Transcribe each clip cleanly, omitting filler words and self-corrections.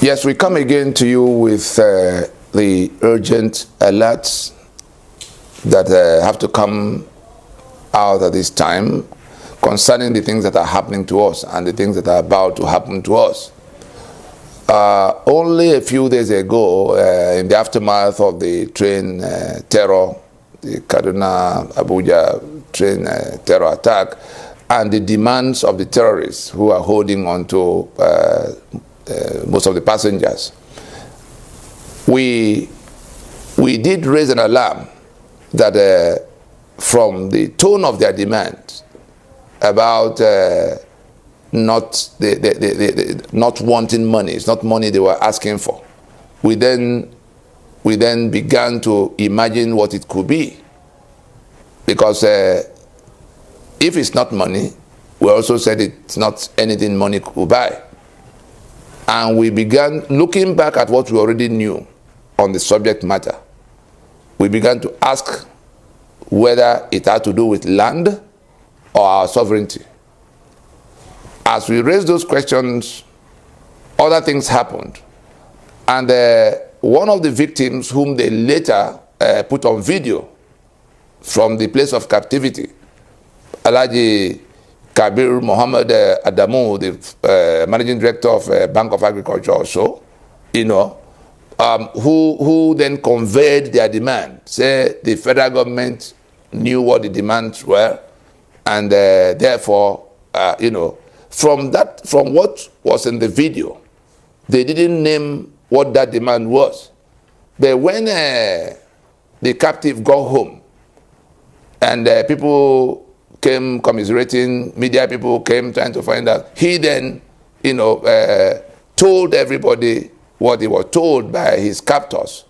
Yes, we come again to you with the urgent alerts that have to come out at this time concerning the things that are happening to us and the things that are about to happen to us. Only a few days ago, in the aftermath of the train terror, the Kaduna-Abuja train terror attack, and the demands of the terrorists who are holding on to most of the passengers, we did raise an alarm that from the tone of their demand about not wanting money, it's not money they were asking for. We then began to imagine what it could be, because if it's not money, we also said it's not anything money could buy. And we began looking back at what we already knew on the subject matter. We began to ask whether it had to do with land or our sovereignty. As we raised those questions, other things happened. And one of the victims, whom they later put on video from the place of captivity, Alhaji Kabir Muhammad Adamu, the managing director of Bank of Agriculture also, who then conveyed their demand, say the federal government knew what the demands were, and therefore, from what was in the video, they didn't name what that demand was. But when the captive got home, and people came commiserating, media people came trying to find out, he then, told everybody what he was told by his captors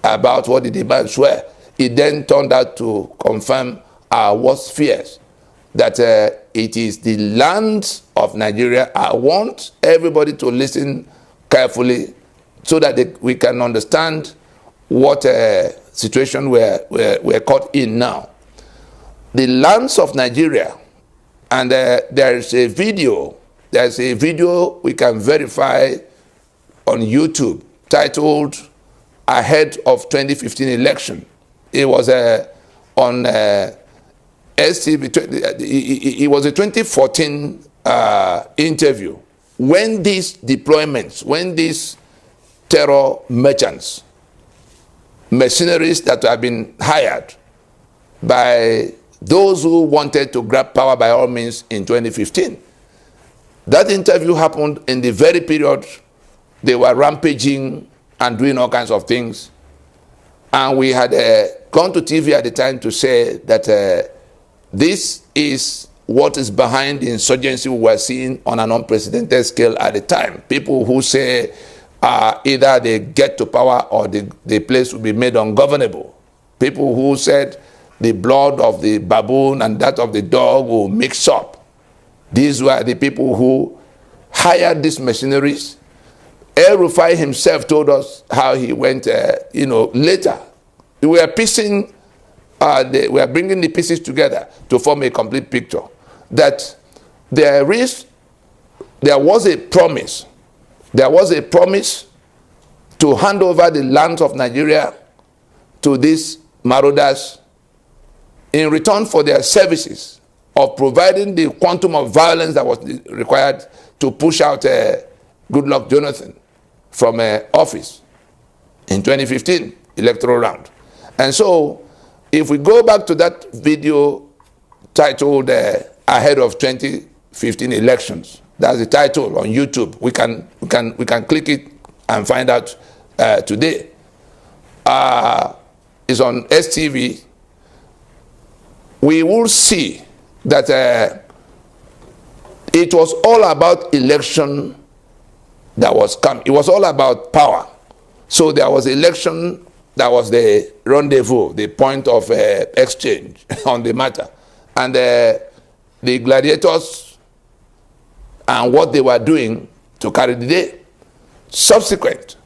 about what the demands were. It then turned out to confirm our worst fears, that it is the land of Nigeria. I want everybody to listen carefully so that we can understand what situation we're caught in now. The lands of Nigeria, and there's a video we can verify on YouTube titled "Ahead of 2015 Election." It was on STV. It was a 2014 interview when these deployments, when these terror merchants, mercenaries that have been hired by those who wanted to grab power by all means in 2015. That interview happened in the very period they were rampaging and doing all kinds of things. And we had gone to TV at the time to say that this is what is behind the insurgency we were seeing on an unprecedented scale at the time. People who say either they get to power or the place will be made ungovernable. People who said the blood of the baboon and that of the dog will mix up. These were the people who hired these mercenaries. El-Rufai himself told us how he went, later. We were piecing, we were bringing the pieces together to form a complete picture. That there was a promise. There was a promise to hand over the lands of Nigeria to these marauders in return for their services of providing the quantum of violence that was required to push out Goodluck Jonathan from office in 2015 electoral round. And so, if we go back to that video titled "Ahead of 2015 Elections," that's the title on YouTube. We can click it and find out today. It's on STV. We will see that it was all about election that was coming. It was all about power. So there was election that was the rendezvous, the point of exchange on the matter. And the gladiators and what they were doing to carry the day. Subsequent,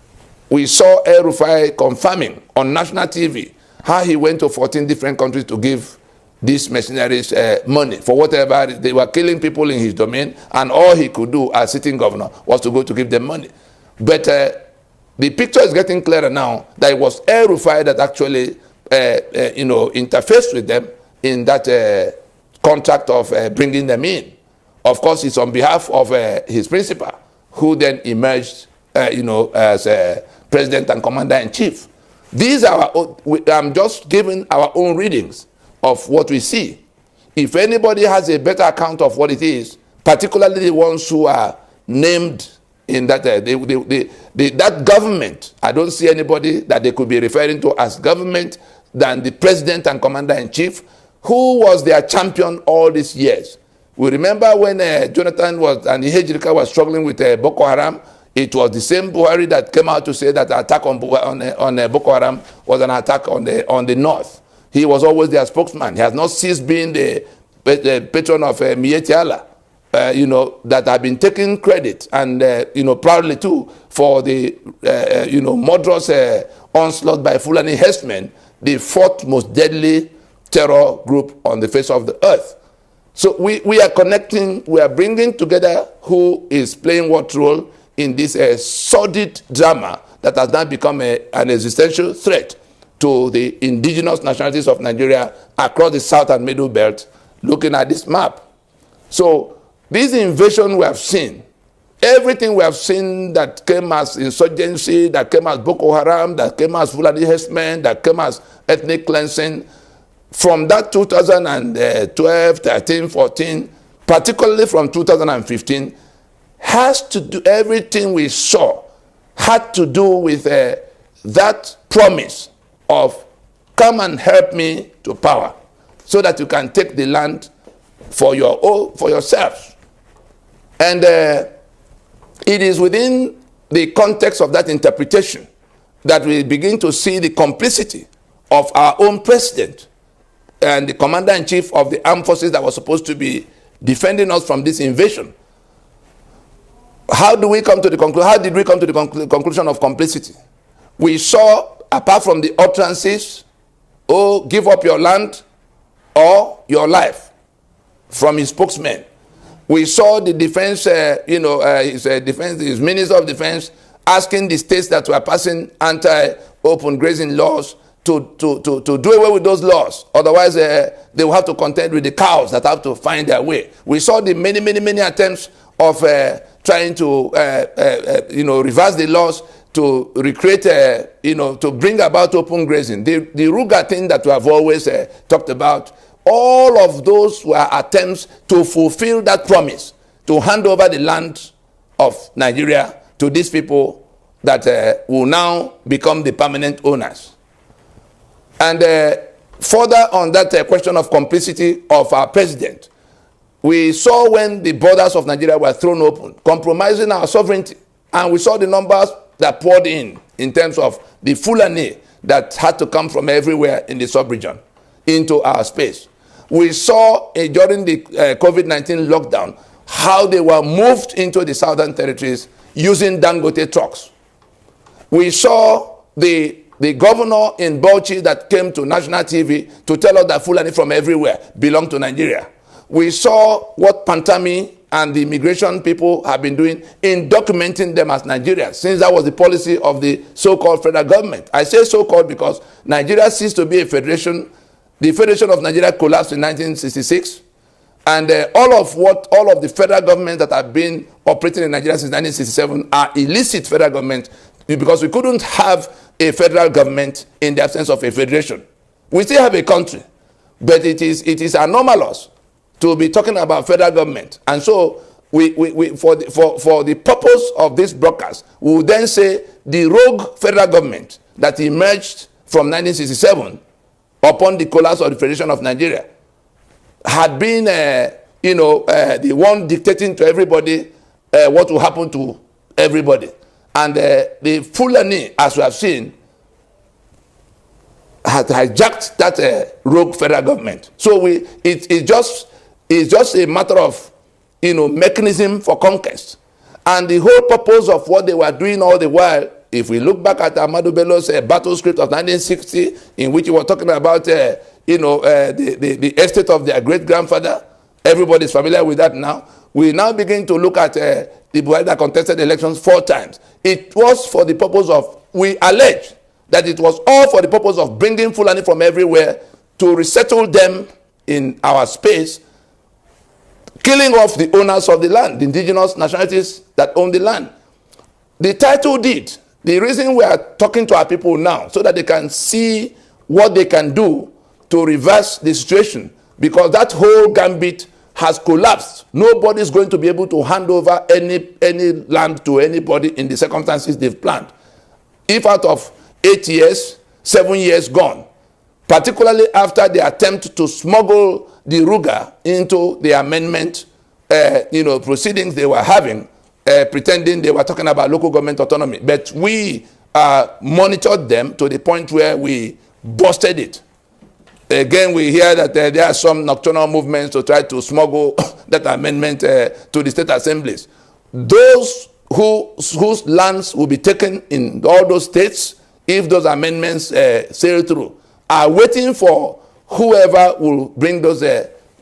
we saw El-Rufai confirming on national TV how he went to 14 different countries to give these mercenaries money for whatever. They were killing people in his domain, and all he could do as sitting governor was to go to give them money. But the picture is getting clearer now that it was El-Rufai that actually interfaced with them in that contract of bringing them in. Of course, it's on behalf of his principal, who then emerged, as president and commander-in-chief. These are I'm just giving our own readings of what we see. If anybody has a better account of what it is, particularly the ones who are named in that that government, I don't see anybody that they could be referring to as government than the president and commander-in-chief, who was their champion all these years. We remember when Jonathan and Ihejirika was struggling with Boko Haram. It was the same Buhari that came out to say that the attack on Boko Haram was an attack on the north. He was always their spokesman. He has not ceased being the patron of Miyetti Allah, that have been taking credit and proudly too for the murderous onslaught by Fulani herdsmen, the fourth most deadly terror group on the face of the earth. So we are connecting, we are bringing together who is playing what role in this sordid drama that has now become an existential threat to the indigenous nationalities of Nigeria across the south and middle belt, looking at this map. So this invasion we have seen, everything we have seen that came as insurgency, that came as Boko Haram, that came as Fulani herdsmen, that came as ethnic cleansing, from that 2012, 13, 14, particularly from 2015, has to do, everything we saw had to do with that promise of come and help me to power so that you can take the land for yourselves. And it is within the context of that interpretation that we begin to see the complicity of our own president and the commander-in-chief of the armed forces that was supposed to be defending us from this invasion. How do we come to the conclusion? How did we come to the conclusion of complicity? We saw, apart from the utterances, oh, give up your land or your life, from his spokesman. We saw the defense, his minister of defense asking the states that were passing anti-open grazing laws to do away with those laws. Otherwise, they will have to contend with the cows that have to find their way. We saw the many attempts of trying to, reverse the laws to recreate, to bring about open grazing. The Ruga thing that we have always talked about, all of those were attempts to fulfill that promise, to hand over the land of Nigeria to these people that will now become the permanent owners. And further on that question of complicity of our president, we saw when the borders of Nigeria were thrown open, compromising our sovereignty. And we saw the numbers that poured in terms of the Fulani that had to come from everywhere in the sub-region into our space. We saw during the COVID-19 lockdown how they were moved into the southern territories using Dangote trucks. We saw the governor in Bauchi that came to national TV to tell us that Fulani from everywhere belong to Nigeria. We saw what Pantami and the immigration people have been doing in documenting them as Nigerians, since that was the policy of the so-called federal government. I say so-called because Nigeria ceased to be a federation. The Federation of Nigeria collapsed in 1966. And all of the federal governments that have been operating in Nigeria since 1967 are illicit federal governments, because we couldn't have a federal government in the absence of a federation. We still have a country, but it is anomalous to be talking about federal government. And so we for the purpose of this broadcast, we will then say the rogue federal government that emerged from 1967 upon the collapse of the Federation of Nigeria had been the one dictating to everybody what will happen to everybody. And the Fulani, as we have seen, had hijacked that rogue federal government. So it's just a matter of mechanism for conquest. And the whole purpose of what they were doing all the while, if we look back at Ahmadu Bello's battle script of 1960, in which he was talking about the estate of their great grandfather, everybody's familiar with that now. We now begin to look at the Buhari that contested elections 4 times. It was for the purpose of, we allege that it was all for the purpose of bringing Fulani from everywhere to resettle them in our space, killing off the owners of the land, the indigenous nationalities that own the land. The title deed, the reason we are talking to our people now, so that they can see what they can do to reverse the situation, because that whole gambit has collapsed. Nobody is going to be able to hand over any land to anybody in the circumstances they've planned. If out of 8 years, 7 years gone, particularly after the attempt to smuggle the Ruga into the amendment proceedings they were having, pretending they were talking about local government autonomy. But we monitored them to the point where we busted it. Again, we hear that there are some nocturnal movements to try to smuggle that amendment to the state assemblies. Those whose lands will be taken in all those states, if those amendments sail through, are waiting for whoever will bring those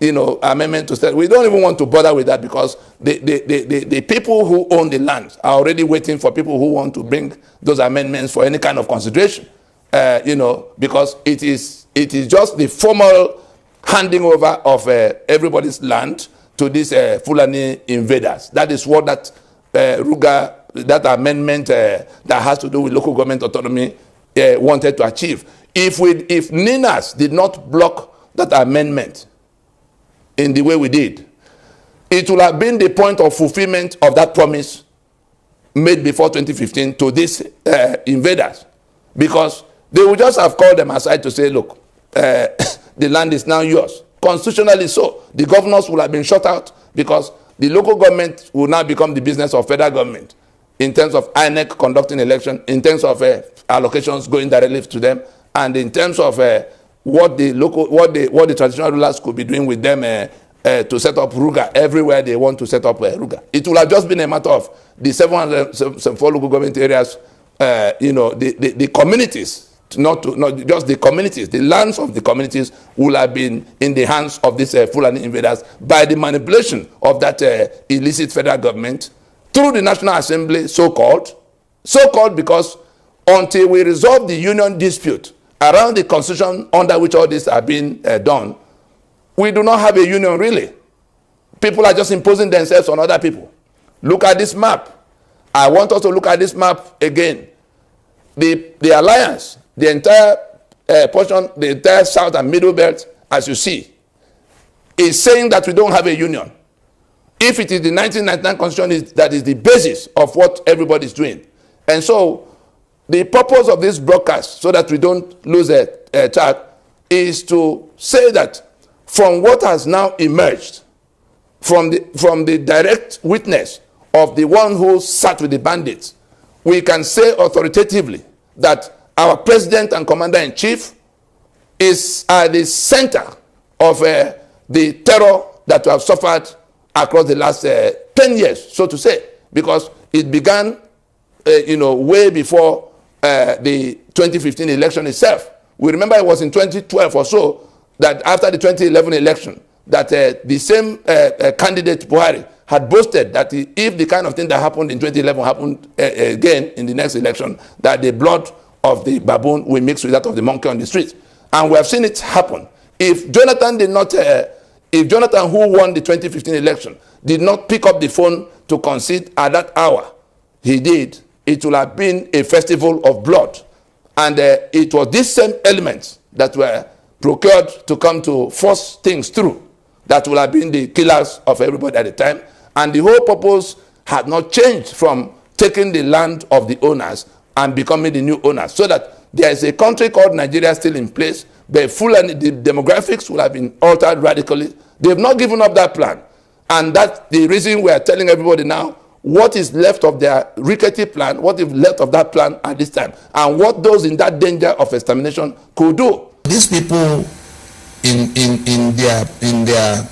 amendments to state. We don't even want to bother with that, because the people who own the land are already waiting for people who want to bring those amendments for any kind of consideration. Because it is just the formal handing over of everybody's land to these Fulani invaders. That is what that Ruga, that amendment that has to do with local government autonomy wanted to achieve. If NINAS did not block that amendment in the way we did, it would have been the point of fulfillment of that promise made before 2015 to these invaders, because they would just have called them aside to say, look, the land is now yours. Constitutionally so. The governors would have been shut out, because the local government will now become the business of federal government in terms of INEC conducting election, in terms of allocations going directly to them, and in terms of what the traditional rulers could be doing with them to set up Ruga everywhere they want to set up Ruga. It will have just been a matter of the 774 local government areas, the communities, not just the communities, the lands of the communities will have been in the hands of these Fulani invaders by the manipulation of that illicit federal government through the National Assembly, so-called because until we resolve the union dispute around the constitution under which all this are being done, we do not have a union really. People are just imposing themselves on other people. Look at this map. I want us to look at this map again. The alliance, the entire portion, the entire south and middle belt, as you see, is saying that we don't have a union. If it is the 1999 constitution that is the basis of what everybody is doing. And so the purpose of this broadcast, so that we don't lose a track, is to say that from what has now emerged, from the direct witness of the one who sat with the bandits, we can say authoritatively that our president and commander-in-chief is at the center of the terror that we have suffered across the last 10 years, so to say, because it began way before the 2015 election itself. We remember it was in 2012 or so that after the 2011 election that the same candidate Buhari had boasted that if the kind of thing that happened in 2011 happened again in the next election, that the blood of the baboon will mix with that of the monkey on the streets. And we have seen it happen. If Jonathan did not, if Jonathan, who won the 2015 election, did not pick up the phone to concede at that hour, he did, it would have been a festival of blood. And it was these same elements that were procured to come to force things through that would have been the killers of everybody at the time. And the whole purpose had not changed from taking the land of the owners and becoming the new owners, so that there is a country called Nigeria still in place, but the demographics will have been altered radically. They have not given up that plan. And that's the reason we are telling everybody now what is left of their rickety plan, what is left of that plan at this time, and what those in that danger of extermination could do. These people in their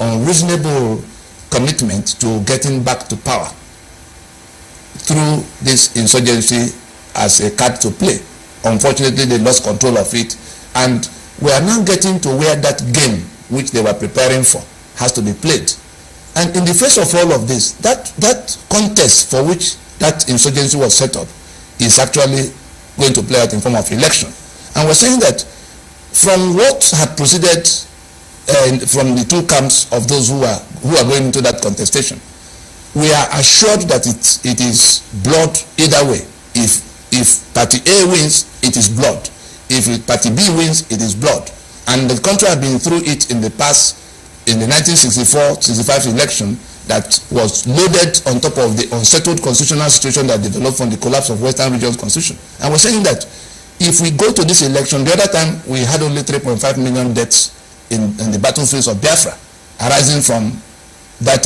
unreasonable commitment to getting back to power through this insurgency as a card to play. Unfortunately, they lost control of it, and we are now getting to where that game which they were preparing for has to be played. And in the face of all of this, that contest for which that insurgency was set up is actually going to play out in form of election. And we're saying that from what had proceeded from the two camps of those who are going into that contestation, we are assured that it is blood either way. If party A wins, it is blood. If party B wins, it is blood. And the country has been through it in the past, in the 1964-65 election, that was loaded on top of the unsettled constitutional situation that developed from the collapse of Western Region's constitution. And we're saying that if we go to this election, the other time we had only 3.5 million deaths in the battlefields of Biafra, arising from that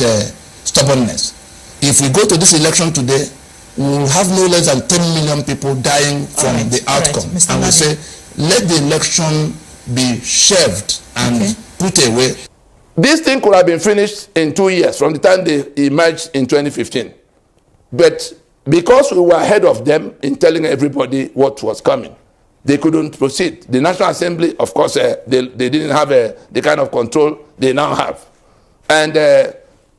stubbornness. If we go to this election today, we will have no less than 10 million people dying from the outcome. And we say, let the election be shelved and put away. This thing could have been finished in 2 years from the time they emerged in 2015. But because we were ahead of them in telling everybody what was coming, they couldn't proceed. The National Assembly, of course, they didn't have the kind of control they now have. And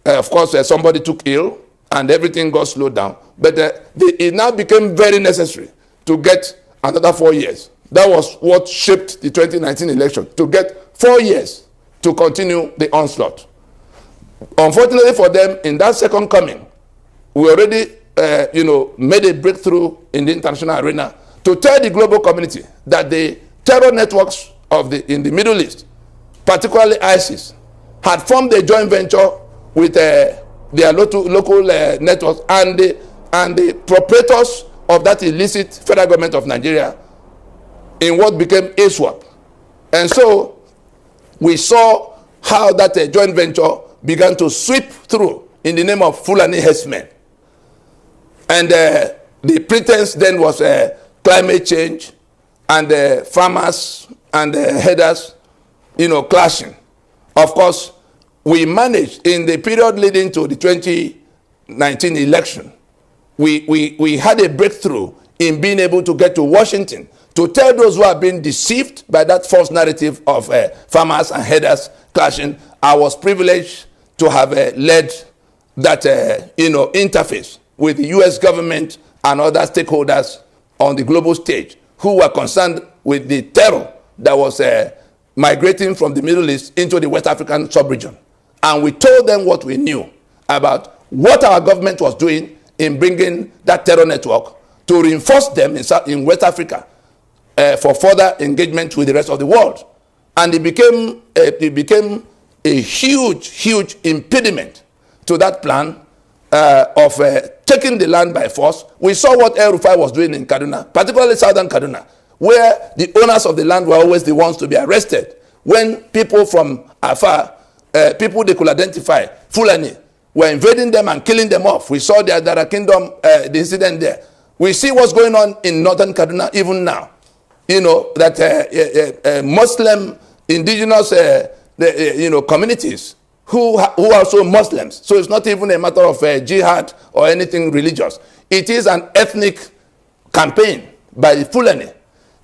of course, somebody took ill and everything got slowed down. But it now became very necessary to get another 4 years. That was what shaped the 2019 election, to get 4 years to continue the onslaught. Unfortunately for them, in that second coming, we already made a breakthrough in the international arena to tell the global community that the terror networks in the Middle East, particularly ISIS, had formed a joint venture with their local networks and the proprietors of that illicit federal government of Nigeria in what became ASWAP. And so we saw how that joint venture began to sweep through in the name of Fulani herdsmen. And the pretense then was climate change and farmers and headers, clashing. Of course, we managed in the period leading to the 2019 election, we had a breakthrough in being able to get to Washington to tell those who have been deceived by that false narrative of farmers and headers clashing. I was privileged to have led that interface with the U.S. government and other stakeholders on the global stage who were concerned with the terror that was migrating from the Middle East into the West African sub-region. And we told them what we knew about what our government was doing in bringing that terror network to reinforce them in West Africa for further engagement with the rest of the world. And it became a huge impediment to that plan of taking the land by force. We saw what El Rufai was doing in Kaduna, particularly southern Kaduna, where the owners of the land were always the ones to be arrested. When people from afar, people they could identify, Fulani, were invading them and killing them off. We saw the Adara Kingdom, the incident there. We see what's going on in northern Kaduna even now. That Muslim, indigenous, communities who are also Muslims. So it's not even a matter of jihad or anything religious. It is an ethnic campaign by the Fulani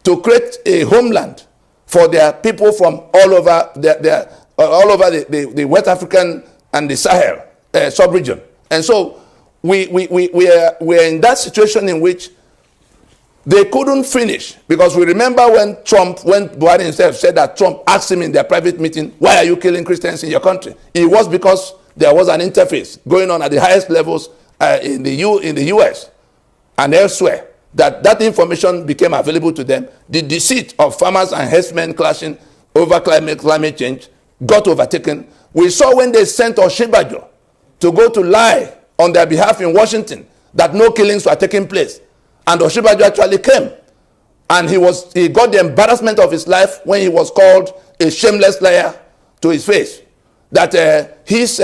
to create a homeland for their people from all over the West African and the Sahel sub-region. And so we are in that situation in which they couldn't finish, because we remember when Buhari himself said that Trump asked him in their private meeting, why are you killing Christians in your country? It was because there was an interface going on at the highest levels in the US and elsewhere, that information became available to them. The deceit of farmers and herdsmen clashing over climate change got overtaken. We saw when they sent Oshibajo to go to lie on their behalf in Washington that no killings were taking place. And Oshibajo actually came. And he got the embarrassment of his life when he was called a shameless liar to his face. That his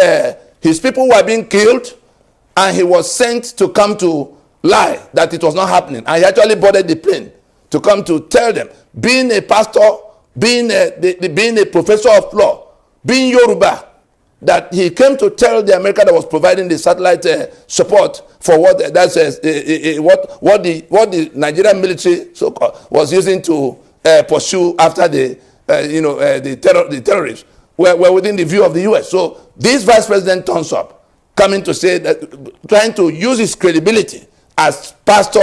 people were being killed, and he was sent to come to lie that it was not happening. And he actually boarded the plane to come to tell them, being a pastor, being a professor of law, being Yoruba, that he came to tell the America that was providing the satellite support for what the Nigerian military was using to pursue after the terrorists, were within the view of the US. So this vice president turns up, coming to say that, trying to use his credibility as pastor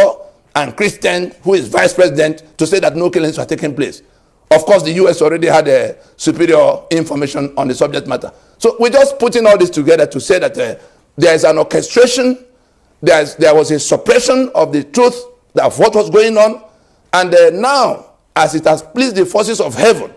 and Christian who is vice president to say that no killings were taking place. Of course, the US already had superior information on the subject matter. So we're just putting all this together to say that there is an orchestration, there was a suppression of the truth of what was going on, and now, as it has pleased the forces of heaven,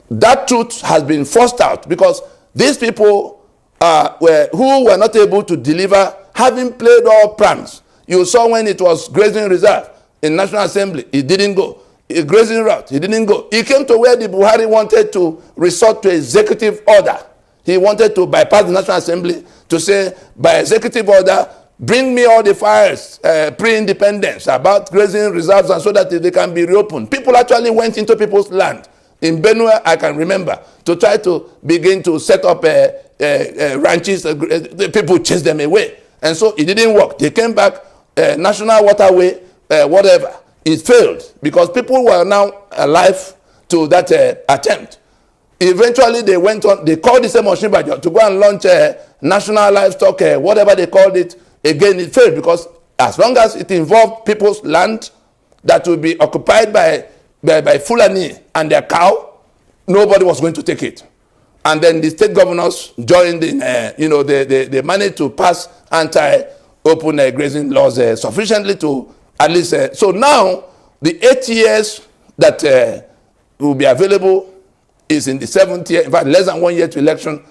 that truth has been forced out, because these people who were not able to deliver, having played all pranks. You saw when it was grazing reserve in National Assembly, it didn't go. A grazing route, he didn't go. He came to where the Buhari wanted to resort to executive order. He wanted to bypass the National Assembly to say, by executive order, bring me all the files pre-independence about grazing reserves, and so that they can be reopened. People actually went into people's land. In Benue, I can remember, to try to begin to set up ranches. The people chased them away. And so it didn't work. They came back, national waterway, whatever. It failed because people were now alive to that attempt. Eventually, they went on, they called the same Oshinbajo to go and launch national livestock, whatever they called it. Again, it failed because as long as it involved people's land that would be occupied by Fulani and their cow, nobody was going to take it. And then the state governors joined in, they managed to pass anti-open grazing laws sufficiently to at least. So now, the 8 years that will be available is in the 7th year, in fact, less than 1 year to election.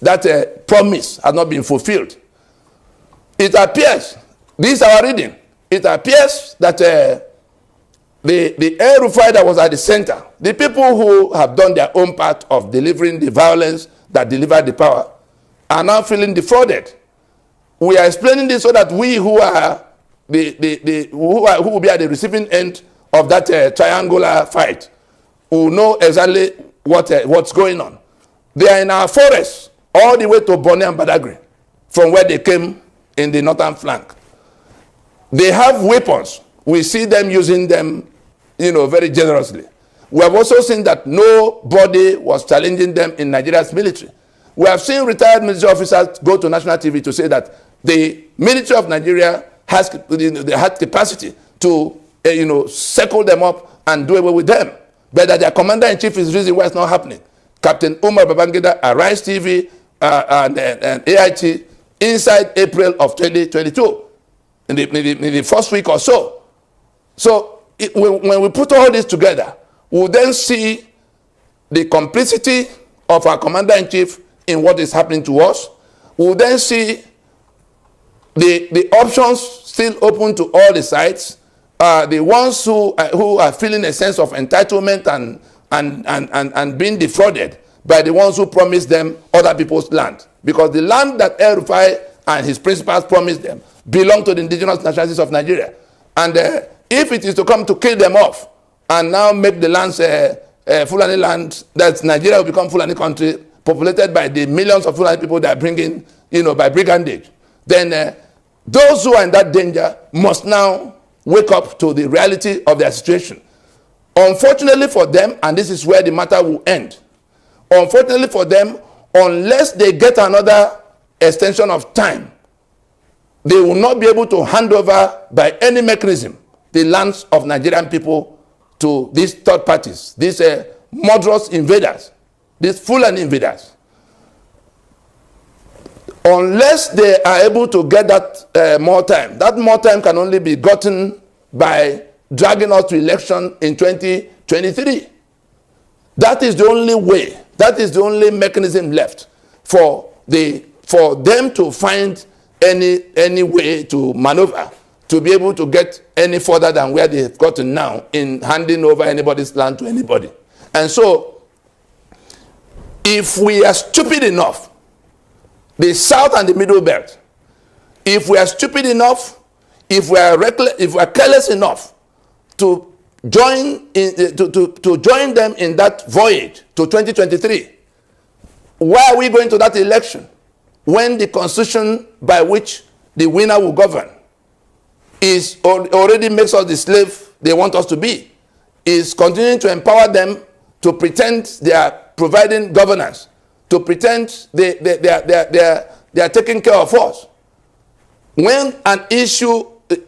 That promise has not been fulfilled. It appears, this is our reading, it appears that the El-Rufai that was at the center, the people who have done their own part of delivering the violence that delivered the power, are now feeling defrauded. We are explaining this so that we who are who will be at the receiving end of that triangular fight will know exactly what's going on. They are in our forests all the way to Bonny and Badagry, from where they came in the northern flank. They have weapons. We see them using them, very generously. We have also seen that nobody was challenging them in Nigeria's military. We have seen retired military officers go to national TV to say that the military of Nigeria has capacity to, circle them up and do away with them. But that their commander-in-chief is the reason why it's not happening. Captain Umar Babangida, Arise TV, and AIT, inside April of 2022, in the first week or so. So when we put all this together, we'll then see the complicity of our commander-in-chief in what is happening to us. We'll then see the options still open to all the sides. The ones who are feeling a sense of entitlement and being defrauded by the ones who promised them other people's land. Because the land that El-Rufai and his principals promised them belong to the indigenous nationalities of Nigeria. And if it is to come to kill them off and now make the lands Fulani land, that Nigeria will become Fulani country, populated by the millions of Fulani people that are bringing, by brigandage, then those who are in that danger must now wake up to the reality of their situation. Unfortunately for them, and this is where the matter will end, unfortunately for them, unless they get another extension of time, they will not be able to hand over by any mechanism the lands of Nigerian people to these third parties, these murderous invaders, these Fulani invaders. Unless they are able to get that more time, that more time can only be gotten by dragging us to election in 2023. That is the only way, that is the only mechanism left for them to find any way to maneuver, to be able to get any further than where they've gotten now in handing over anybody's land to anybody. And so, if we are stupid enough, the South and the Middle Belt, if we are stupid enough, if we are reckless, if we are careless enough to join them in that voyage to 2023, why are we going to that election when the constitution by which the winner will govern is already makes us the slave they want us to be, is continuing to empower them to pretend they are providing governance, to pretend they are taking care of us. When an issue,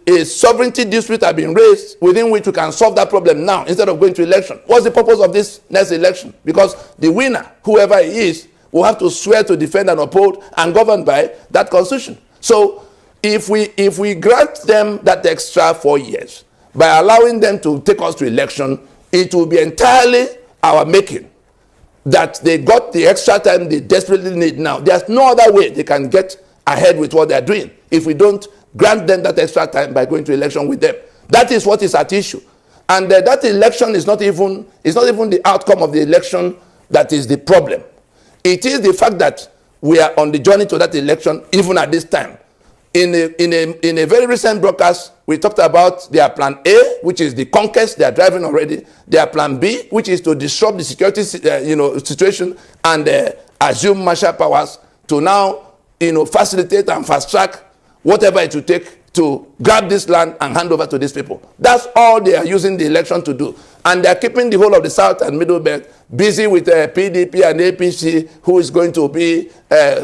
a sovereignty dispute has been raised within which we can solve that problem now instead of going to election, what's the purpose of this next election? Because the winner, whoever he is, will have to swear to defend and uphold and govern by that constitution. So if we grant them that extra 4 years by allowing them to take us to election, it will be entirely our making that they got the extra time they desperately need now. There's no other way they can get ahead with what they're doing if we don't grant them that extra time by going to election with them. That is what is at issue. And that election is not even the outcome of the election that is the problem. It is the fact that we are on the journey to that election even at this time. In a very recent broadcast, we talked about their plan A, which is the conquest they are driving already. Their plan B, which is to disrupt the security situation and assume martial powers to now facilitate and fast track whatever it will take to grab this land and hand over to these people. That's all they are using the election to do. And they are keeping the whole of the South and Middle Belt busy with PDP and APC, who is going to be,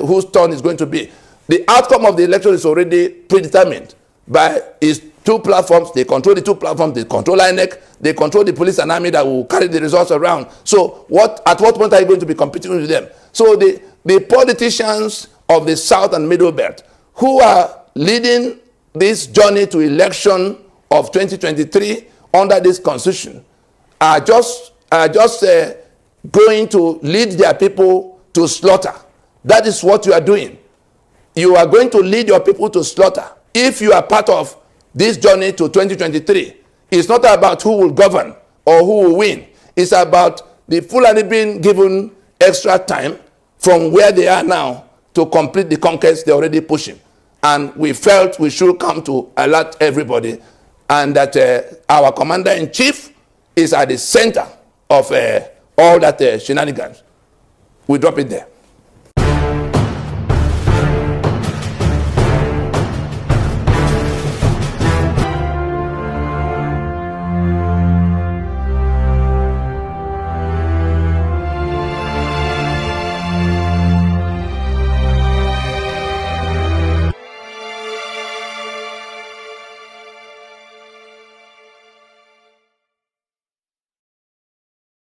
whose turn is going to be. The outcome of the election is already predetermined by its two platforms. They control the two platforms. They control INEC. They control the police and army that will carry the results around. So at what point are you going to be competing with them? So the politicians of the South and Middle Belt who are leading this journey to election of 2023 under this constitution are just going to lead their people to slaughter. That is what you are doing. You are going to lead your people to slaughter. If you are part of this journey to 2023, it's not about who will govern or who will win. It's about the Fulani being given extra time from where they are now to complete the conquest they're already pushing. And we felt we should come to alert everybody, and that our commander-in-chief is at the center of all that shenanigans. We drop it there.